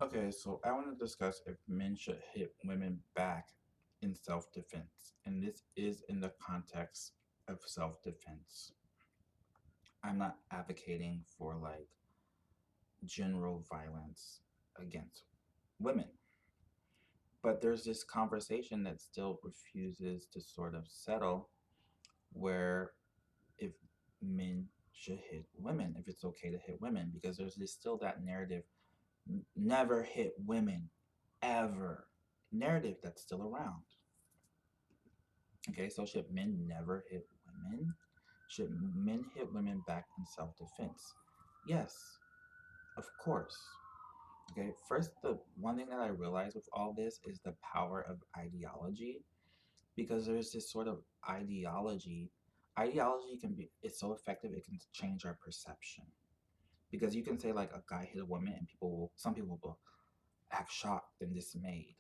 Okay, so I want to discuss if men should hit women back in self defense. And this is in the context of self defense. I'm not advocating for like general violence against women. But there's this conversation that still refuses to sort of settle where if men should hit women, if it's okay to hit women, because there's this still that narrative, never hit women ever narrative that's still around. Okay, so should men never hit women? Should men hit women back in self defense? Yes, of course. Okay, first, the one thing that I realize with all this is the power of ideology, because there's this sort of ideology. Ideology can be, it's so effective, it can change our perception. Because you can say, like, a guy hit a woman, and some people will act shocked and dismayed.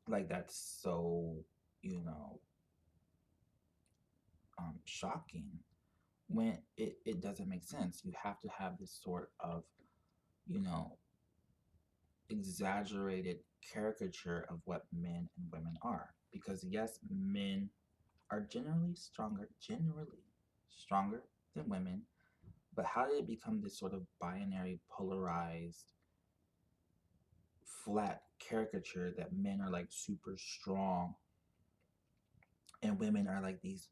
Like, that's so, you know, shocking when it doesn't make sense. You have to have this sort of, you know, exaggerated caricature of what men and women are. Because yes, men are generally stronger than women, but how did it become this sort of binary, polarized, flat caricature that men are like super strong and women are like these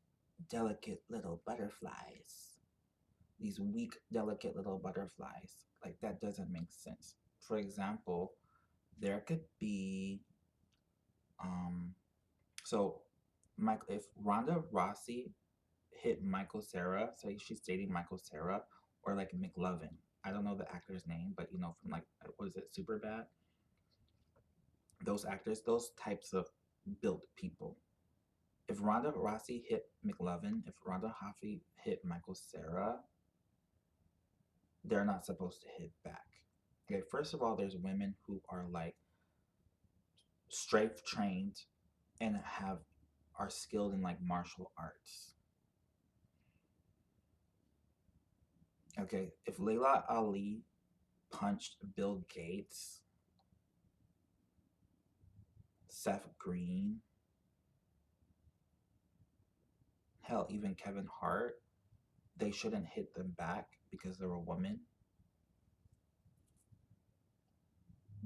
delicate little butterflies? These weak, delicate little butterflies. Like, that doesn't make sense. For example, there could be um so Mike if Ronda Rossi hit Michael Sarah, say she's dating Michael Sarah, or like McLovin. I don't know the actor's name, but you know, from like, what is it, Super Bad? Those actors, those types of built people. If Ronda Rossi hit McLovin, if Ronda Rossi hit Michael Sarah, they're not supposed to hit back. Okay, first of all, there's women who are like strafe trained and are skilled in like martial arts. Okay, if Layla Ali punched Bill Gates, Seth Green, hell, even Kevin Hart, they shouldn't hit them back because they're a woman.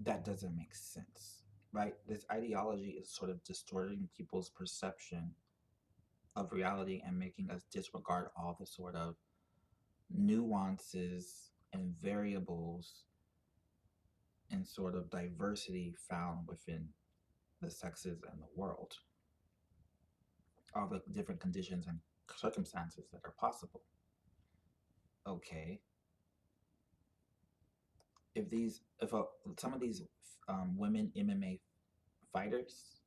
That doesn't make sense, right? This ideology is sort of distorting people's perception of reality and making us disregard all the sort of nuances and variables and sort of diversity found within the sexes and the world, all the different conditions and circumstances that are possible. Okay, if some of these women MMA fighters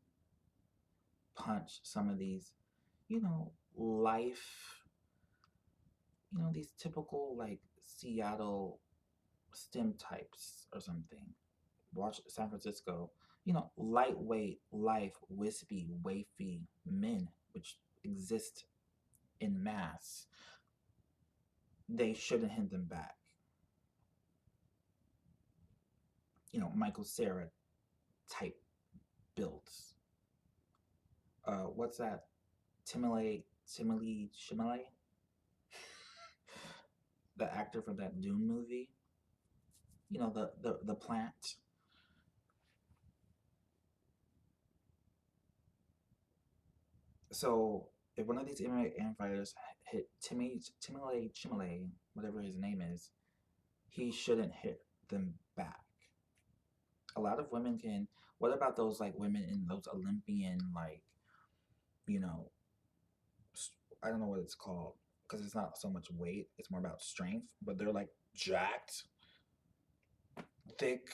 punch some of these, life, these typical like Seattle STEM types or something. Watch San Francisco, lightweight, life, wispy, wafy men, which exist in mass. They shouldn't hit them back. Michael Sarah type builds. What's that? Timely Chimele, the actor from that Dune movie. The plant. So if one of these MMA fighters hit Timele Chimele, whatever his name is, he shouldn't hit them back. A lot of women can. What about those like women in those Olympian like, you know, I don't know what it's called because it's not so much weight; it's more about strength. But they're like jacked, thick,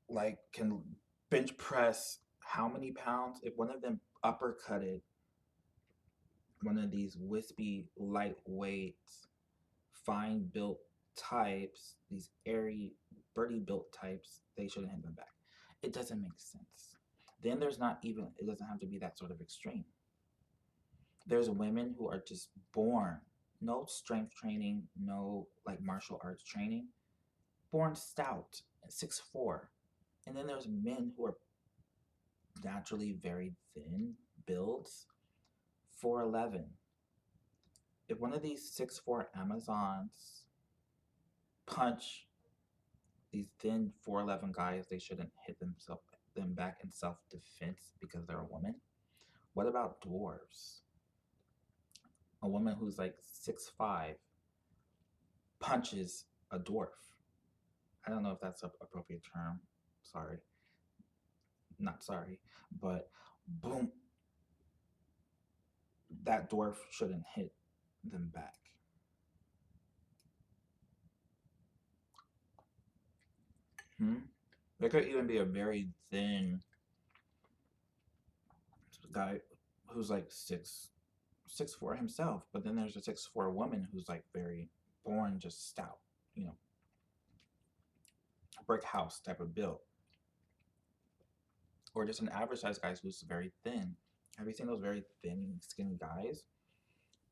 like can bench press how many pounds? If one of them uppercutted one of these wispy, lightweight, fine built types, these airy, birdie built types, they shouldn't hit them back. It doesn't make sense. Then there's not even, it doesn't have to be that sort of extreme. There's women who are just born, no strength training, no like martial arts training, born stout. 6'4". And then there's men who are naturally very thin builds, 4'11". If one of these 6'4" Amazons punch these thin 4'11" guys, they shouldn't hit them back in self-defense because they're a woman. What about dwarves? A woman who's like 6'5" punches a dwarf. I don't know if that's an appropriate term. Sorry. Not sorry. But boom. That dwarf shouldn't hit them back. There could even be a very thin guy who's like 6'4" himself, but then there's a 6'4" woman who's like very born just stout, you know, brick house type of build. Or just an average size guy who's very thin. Have you seen those very thin, skinny guys?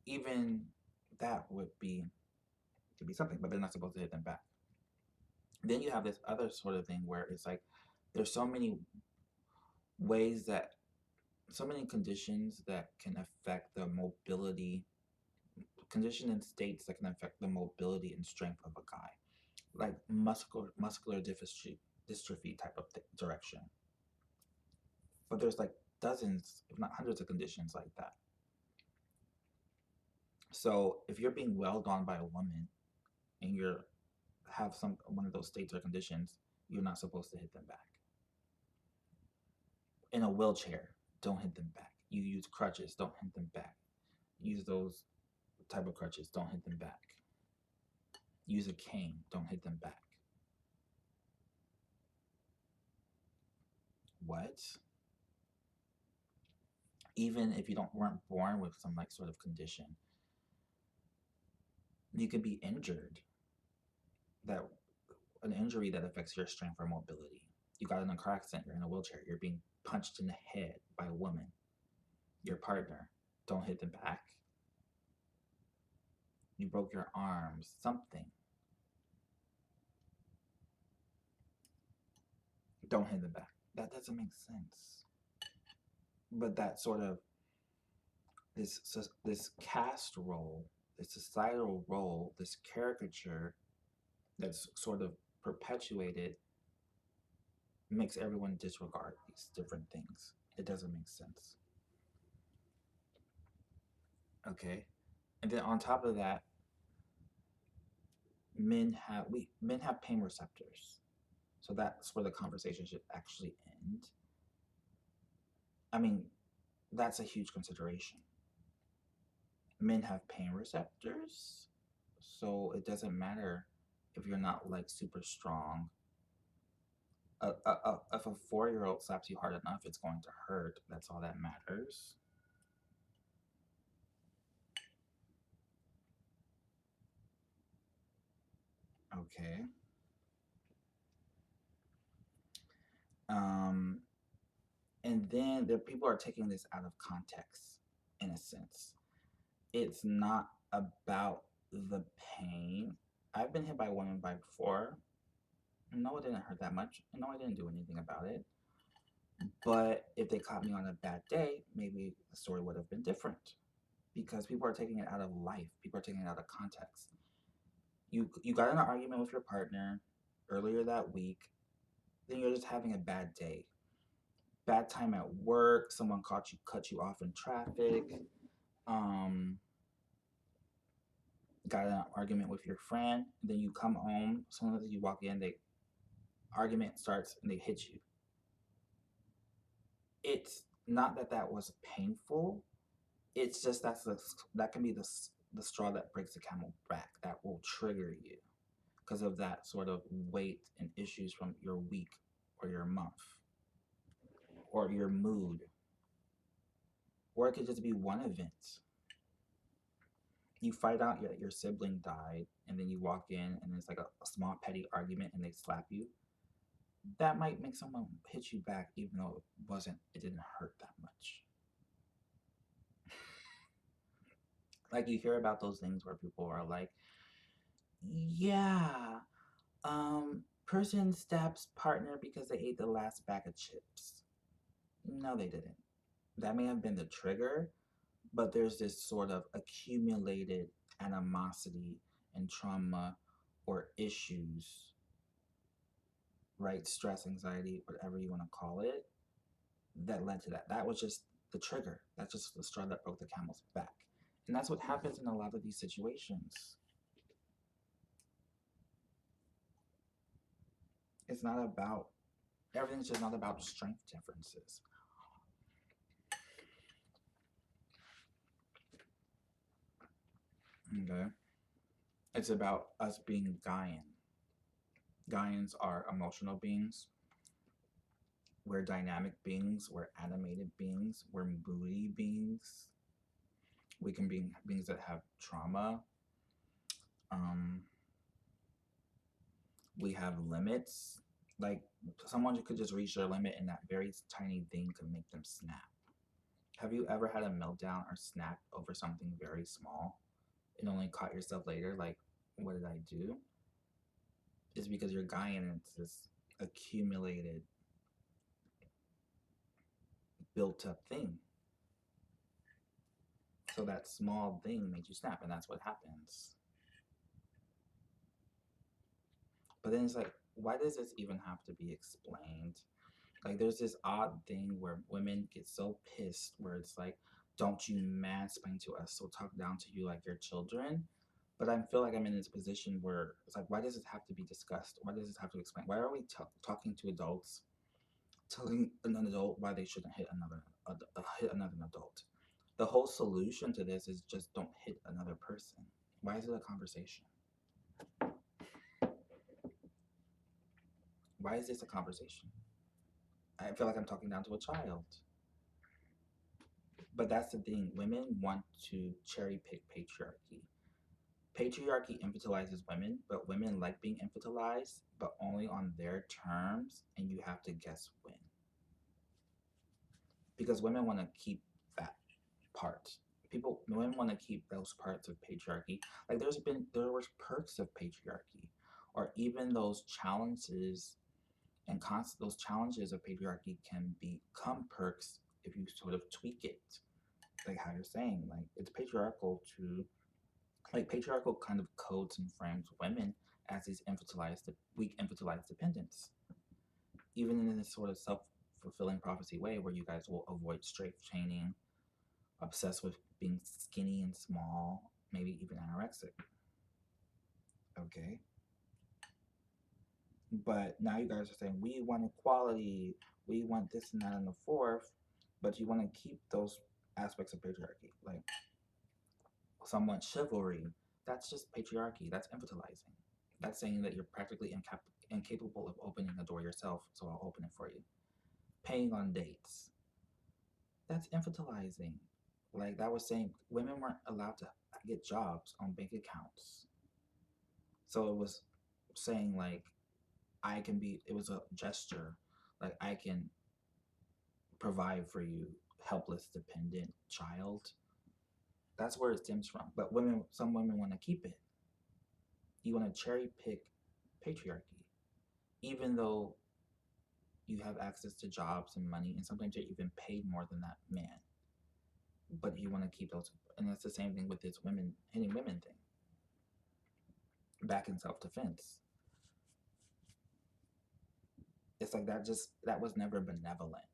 Even that could be something, but they're not supposed to hit them back. Then you have this other sort of thing where it's like there's so many ways that so many conditions that can affect the mobility, condition and states that can affect the mobility and strength of a guy, like muscular dystrophy type of direction. But there's like dozens, if not hundreds of conditions like that. So if you're being welled on by a woman and you're have one of those states or conditions, you're not supposed to hit them back. In a wheelchair, don't hit them back. You use crutches, don't hit them back. Use those type of crutches, don't hit them back. Use a cane, don't hit them back. What? Even if you weren't born with some like sort of condition, you could be injured. That an injury that affects your strength or mobility. You got in a car accident, you're in a wheelchair, you're being punched in the head by a woman, your partner, don't hit them back. You broke your arms, something. Don't hit them back. That doesn't make sense. But that sort of this caste role, this societal role, this caricature that's sort of perpetuated makes everyone disregard these different things. It doesn't make sense. Okay? And then on top of that, men have pain receptors. So that's where the conversation should actually end. I mean, that's a huge consideration. Men have pain receptors, so it doesn't matter if you're not like super strong. If a 4-year-old slaps you hard enough, it's going to hurt. That's all that matters. Okay. And then the people are taking this out of context, in a sense. It's not about the pain. I've been hit by a woman before. No, it didn't hurt that much. No, I didn't do anything about it. But if they caught me on a bad day, maybe the story would have been different. Because people are taking it out of life. People are taking it out of context. You got in an argument with your partner earlier that week. Then you're just having a bad day. Bad time at work. Someone cut you off in traffic. Got in an argument with your friend. Then you come home. As soon as you walk in, the argument starts and they hit you. It's not that was painful. It's just that can be the straw that breaks the camel back. That will trigger you because of that sort of weight and issues from your week or your month or your mood. Or it could just be one event. You find out that your sibling died, and then you walk in and it's like a small petty argument and they slap you. That might make someone hit you back even though it didn't hurt that much. Like you hear about those things where people are like, yeah, Person stabs partner because they ate the last bag of chips. No, they didn't. That may have been the trigger, but there's this sort of accumulated animosity and trauma or issues, right? Stress, anxiety, whatever you want to call it, that led to that. That was just the trigger. That's just the straw that broke the camel's back. And that's what happens in a lot of these situations. It's not about, everything's just not about strength differences. Okay? It's about us being Gaian. Gaians are emotional beings. We're dynamic beings. We're animated beings. We're moody beings. We can be beings that have trauma. Um, we have limits. Like someone could just reach their limit, and that very tiny thing could make them snap. Have you ever had a meltdown or snapped over something very small and only caught yourself later? Like, what did I do? It's because you're Gaian and it's this accumulated, built up thing. So that small thing made you snap, and that's what happens. But then it's like, why does this even have to be explained? Like, there's this odd thing where women get so pissed, where it's like, don't you mansplain to us, so talk down to you like your children. But I feel like I'm in this position where it's like, why does it have to be discussed? Why does this have to explain? Why are we talking to adults, telling an adult why they shouldn't hit another adult? The whole solution to this is just don't hit another person. Why is it a conversation? Why is this a conversation? I feel like I'm talking down to a child. But that's the thing. Women want to cherry pick patriarchy. Patriarchy infantilizes women, but women like being infantilized, but only on their terms, and you have to guess when. Because women want to keep that part. Women want to keep those parts of patriarchy. Like there was perks of patriarchy, or even those challenges and those challenges of patriarchy can become perks if you sort of tweak it, like how you're saying, like it's patriarchal to, like patriarchal kind of codes and frames women as these weak infantilized dependents, even in this sort of self-fulfilling prophecy way where you guys will avoid straight chaining, obsessed with being skinny and small, maybe even anorexic. Okay, but now you guys are saying we want equality, we want this and that and the fourth, but you want to keep those aspects of patriarchy, like somewhat chivalry. That's just patriarchy. That's infantilizing. That's saying that you're practically incapable of opening a door yourself, so I'll open it for you. Paying on dates. That's infantilizing. Like that was saying women weren't allowed to get jobs on bank accounts. So it was saying like it was a gesture, like I can provide for you, helpless, dependent child. That's where it stems from. But some women want to keep it. You want to cherry pick patriarchy, even though you have access to jobs and money, and sometimes you're even paid more than that man. But you want to keep those, and that's the same thing with this women hitting women thing. Back in self defense, it's like that was never benevolent.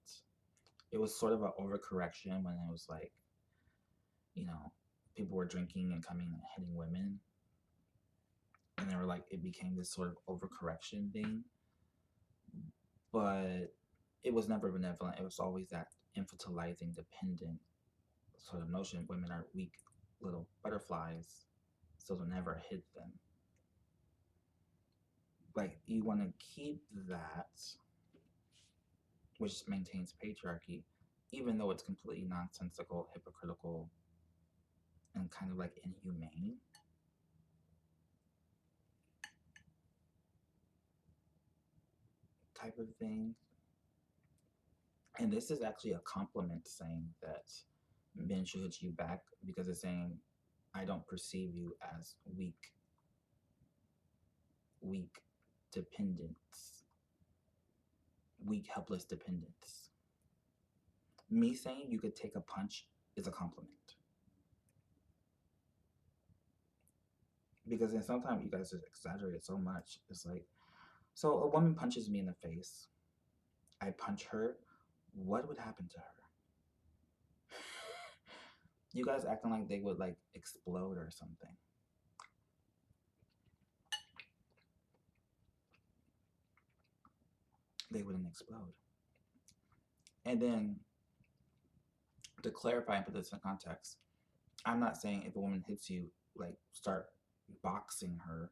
It was sort of an overcorrection when it was like, you know, people were drinking and coming and hitting women, and they were like, it became this sort of overcorrection thing. But it was never benevolent. It was always that infantilizing, dependent sort of notion. Women are weak little butterflies, so they'll never hit them. Like you want to keep that, which maintains patriarchy, even though it's completely nonsensical, hypocritical, and kind of like inhumane. Type of thing. And this is actually a compliment saying that men should hit you back because it's saying, I don't perceive you as weak. dependence, weak, helpless dependence. Me saying you could take a punch is a compliment. Because then sometimes you guys just exaggerate it so much. It's like, so a woman punches me in the face. I punch her. What would happen to her? You guys acting like they would like explode or something. They wouldn't explode. And then to clarify and put this in context, I'm not saying if a woman hits you, like start boxing her,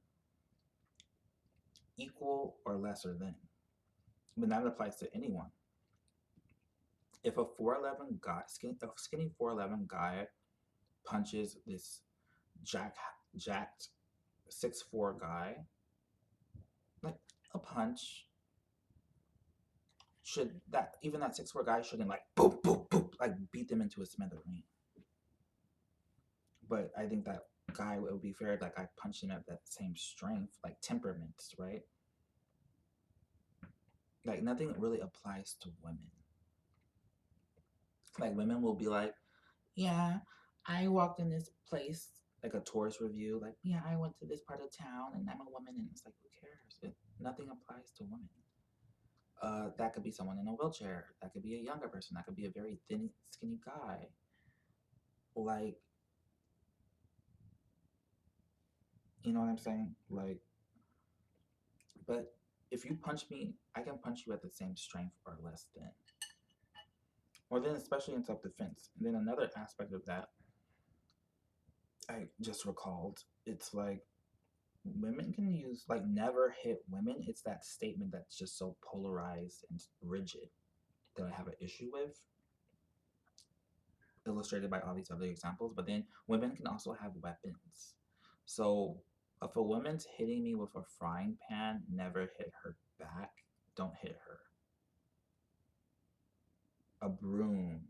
equal or lesser than. But that applies to anyone. If a 4'11 guy, a skinny 4'11 guy punches this jacked 6'4 guy, like a punch should that even that 6'4 guy shouldn't like boop boop boop like beat them into a smithereen. But I think that guy, it would be fair like I punch him at that same strength, like temperaments, right? Like nothing really applies to women. Like women will be like, yeah, I walked in this place, like a tourist review, like, yeah, I went to this part of town and I'm a woman, and it's like, who cares? Nothing applies to women. That could be someone in a wheelchair. That could be a younger person. That could be a very thin, skinny guy. Like, you know what I'm saying? Like, but if you punch me, I can punch you at the same strength or less than. Or then, especially in self defense. And then another aspect of that, I just recalled, it's like women can use, like, never hit women. It's that statement that's just so polarized and rigid that I have an issue with, illustrated by all these other examples. But then women can also have weapons. So if a woman's hitting me with a frying pan, never hit her back. Don't hit her. A broom,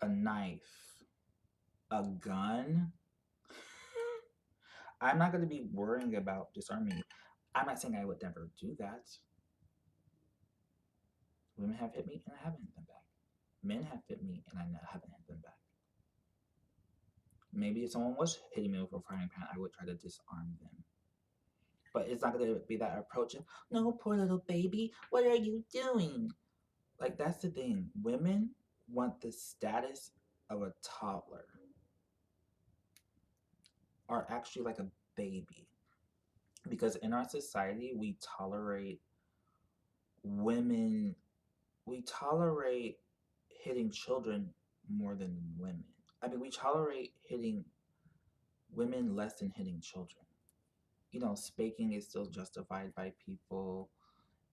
a knife, a gun. I'm not going to be worrying about disarming you. I'm not saying I would never do that. Women have hit me and I haven't hit them back. Men have hit me and I haven't hit them back. Maybe if someone was hitting me with a frying pan, I would try to disarm them. But it's not going to be that approach of, no, poor little baby, what are you doing? Like, that's the thing. Women want the status of a toddler, or actually like a baby. Because in our society, we tolerate women, we tolerate hitting children more than women. I mean, we tolerate hitting women less than hitting children. You know, spanking is still justified by people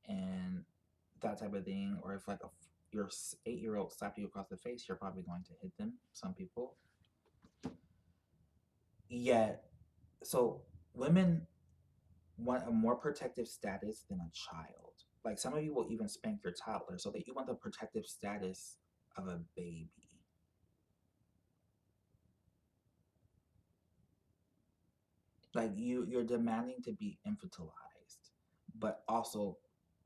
and that type of thing. Or if like your 8-year-old slapped you across the face, you're probably going to hit them. Some people. Yet, so women want a more protective status than a child. Like some of you will even spank your toddler, so that you want the protective status of a baby. Like you're demanding to be infantilized, but also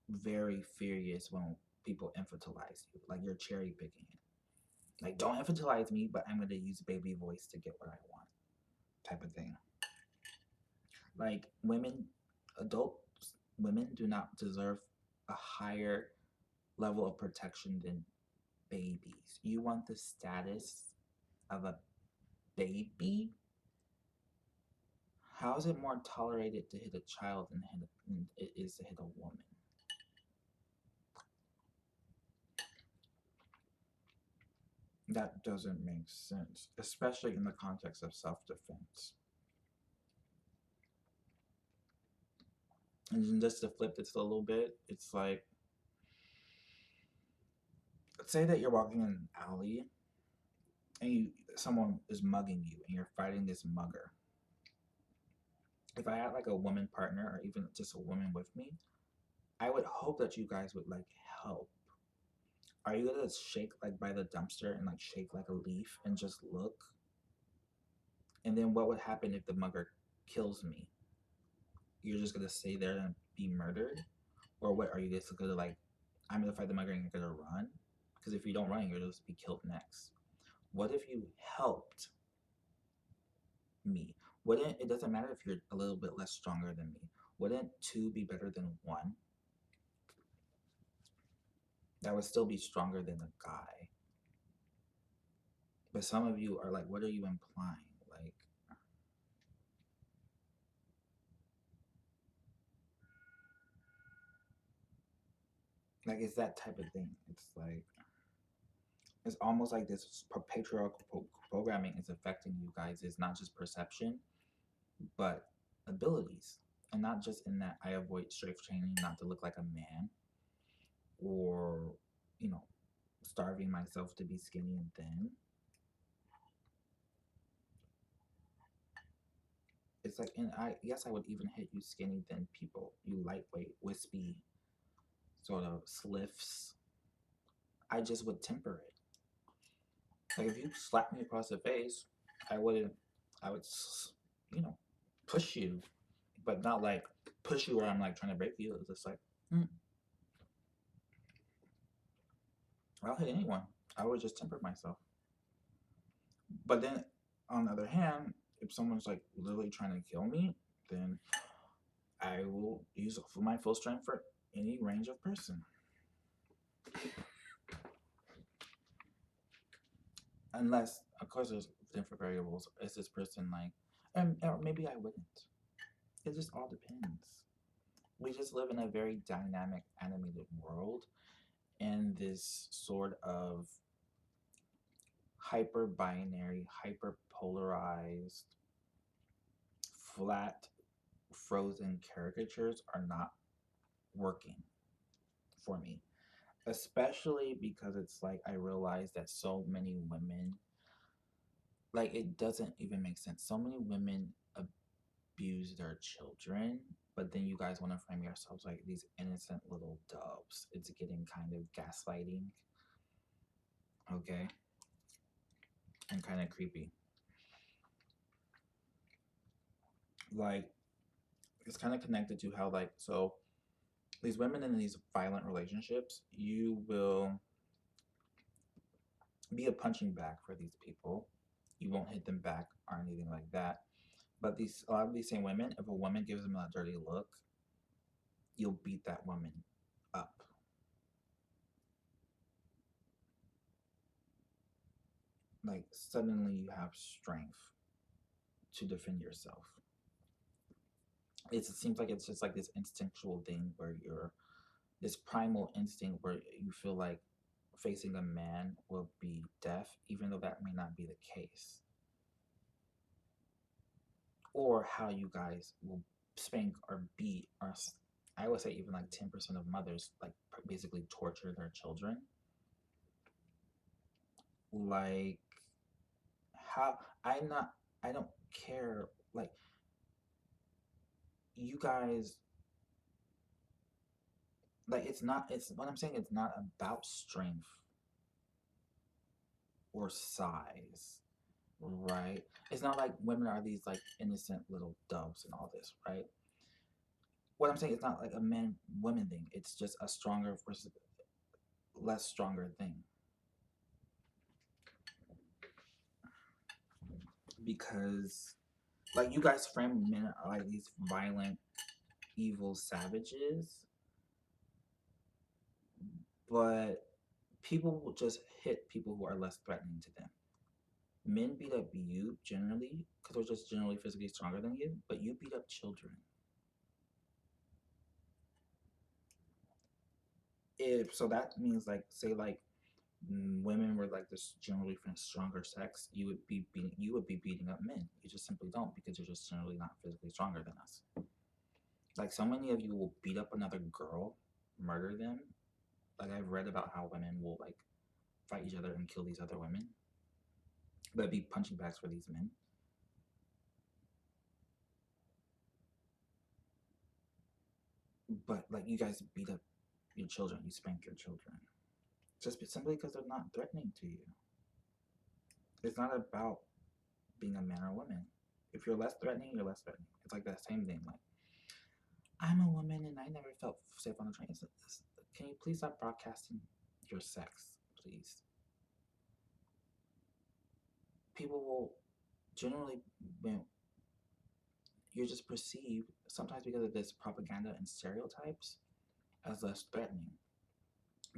very furious when people infantilize you. Like you're cherry picking it. Like don't infantilize me, but I'm gonna use baby voice to get what I want, type of thing. Like adult women do not deserve a higher level of protection than babies. You want the status of a baby? How is it more tolerated to hit a child than it is to hit a woman? That doesn't make sense, especially in the context of self-defense. And just to flip this a little bit, it's like, say that you're walking in an alley and someone is mugging you and you're fighting this mugger. If I had like a woman partner or even just a woman with me, I would hope that you guys would like help. Are you gonna shake like by the dumpster and like shake like a leaf and just look? And then what would happen if the mugger kills me? You're just gonna stay there and be murdered? Or what, are you just gonna like, I'm gonna fight the mugger and you're gonna run? Because if you don't run, you're gonna just be killed next. What if you helped me? Wouldn't, it doesn't matter if you're a little bit less stronger than me. Wouldn't two be better than one? That would still be stronger than a guy. But some of you are like, what are you implying? Like it's that type of thing. It's like, it's almost like this patriarchal programming is affecting you guys. It's not just perception, but abilities. And not just in that I avoid strength training not to look like a man, or, you know, starving myself to be skinny and thin. It's like, and I, yes, I would even hit you skinny thin people, you lightweight, wispy, sort of sliffs. I just would temper it. Like if you slap me across the face, I wouldn't. I would, you know, push you, but not like push you where I'm like trying to break you. It's just like, I'll hit anyone. I would just temper myself. But then, on the other hand, if someone's like literally trying to kill me, then I will use my full strength for any range of person. Unless, of course, there's different variables. Is this person like, or maybe I wouldn't. It just all depends. We just live in a very dynamic, animated world, and this sort of hyper binary, hyper polarized, flat, frozen caricatures are not working for me. Especially because it's like I realize that so many women, like it doesn't even make sense. So many women abuse their children, but then you guys want to frame yourselves like these innocent little doves. It's getting kind of gaslighting, okay? And kind of creepy. Like, it's kind of connected to how, like, so these women in these violent relationships, you will be a punching bag for these people. You won't hit them back or anything like that. But these, a lot of these same women, if a woman gives them a dirty look, you'll beat that woman up. Like suddenly you have strength to defend yourself. It seems like it's just like this instinctual thing where you're, this primal instinct where you feel like facing a man will be death, even though that may not be the case. Or how you guys will spank or beat, or I would say even like 10% of mothers like basically torture their children. Like how, I'm not, I don't care. Like you guys, like it's not, it's what I'm saying, it's not about strength or size, right? It's not like women are these like innocent little doves and all this, right? What I'm saying, it's not like a man women thing. It's just a stronger versus less stronger thing. Because like you guys frame men are like these violent, evil savages, but people will just hit people who are less threatening to them. Men beat up you generally because they're just generally physically stronger than you, but you beat up children. If so, that means like say like women were like this generally stronger sex, you would be beating up men. You just simply don't because you're just generally not physically stronger than us. Like so many of you will beat up another girl, murder them. Like I've read about how women will like fight each other and kill these other women, but be punching bags for these men. But like you guys beat up your children, you spank your children, just simply because they're not threatening to you. It's not about being a man or woman. If you're less threatening, you're less threatening. It's like that same thing. Like I'm a woman and I never felt safe on the train. Can you please stop broadcasting your sex, please? People will generally, when you're just perceived, sometimes because of this propaganda and stereotypes, as less threatening.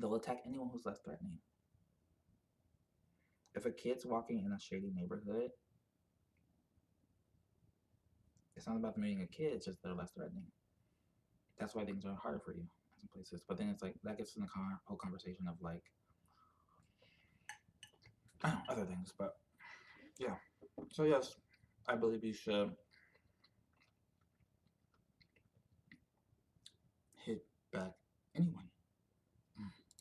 They'll attack anyone who's less threatening. If a kid's walking in a shady neighborhood, it's not about them being a kid, it's just they're less threatening. That's why things are harder for you in some places. But then it's like, that gets in the whole conversation of like, I don't know, other things. But yeah. So, yes, I believe you should hit back anyone.